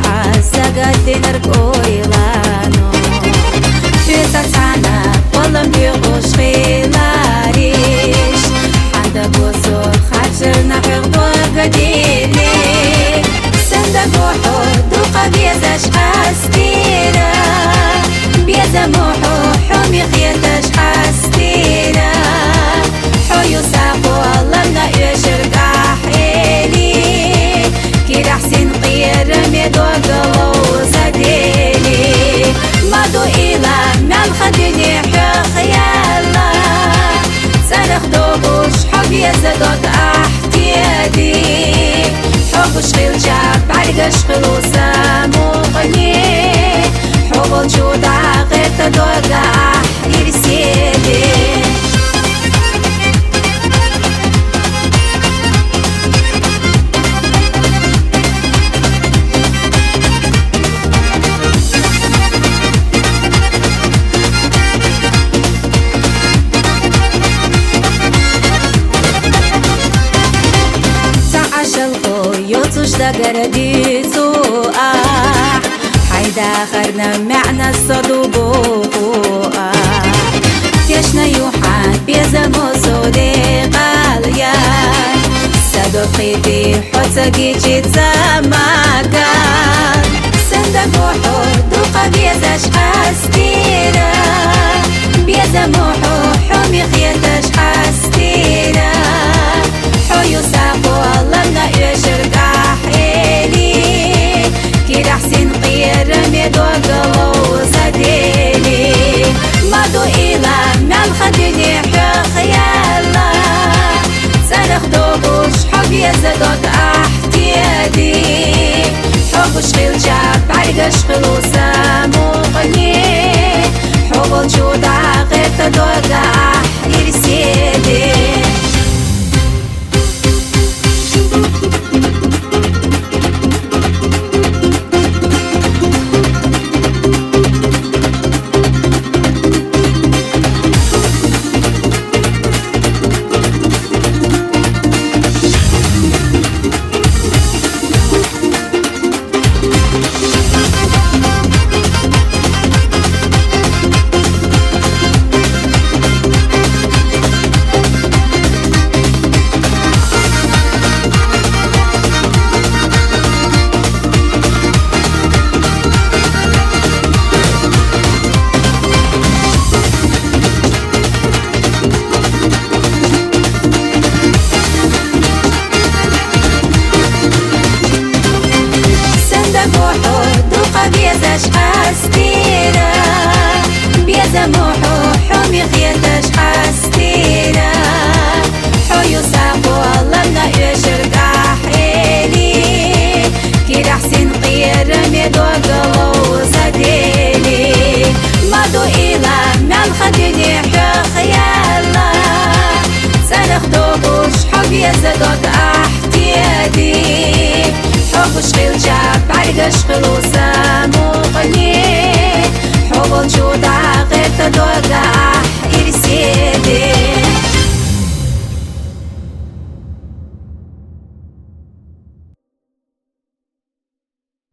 حاسقت نركويلانو شويتانا والله بيغوش خيلاريش عندك وصول خاطرنا حقدو قديلي سندك وحود وقبيزش حاستيرا بيزا موحو حومي خيتش حاستيرا حيو ساقو الله منا يشرق أحيلي كي حسين قير ميدو قلو زديلي مادو إلا من خدني حخيالا سرخ دوبوش حب يزدوك احتيادي حبوش خيل جاب عرقش خلوصا موقني حب الجودة غير تدوك يرسيلي قرديسو حيدا خرنا معنا الصدوبو كشنا يوحان بيزمو صديق اليان صدوقيتي حوتسكي جيت زماكا صندق وحود وقبيزش حاستيرا بيزمو حومي خيتش حاستيرا حيو ساقو الله منا يشرق حسين قير ميدو قلو زديلي مادو إلا من خدني حخيالا سرخ دوبوش حب يزدوك احتيادي حبوش خيل جاب عرقش خلوصا موقني حب الجودة غير تدوك يرسيلي بيزش حاستيرا بيزا موحو حومي خيتش حاستيرا حيو ساقو الله منا يشرق أحيلي كي حسين قير ميدو قلو زديلي مادو إلا من خدني حخيالا سرخ دوبوش حب يزدوك احتيادي حبوش خيل جاب عرقش خلوصا موقني حب الجودة غير تدوك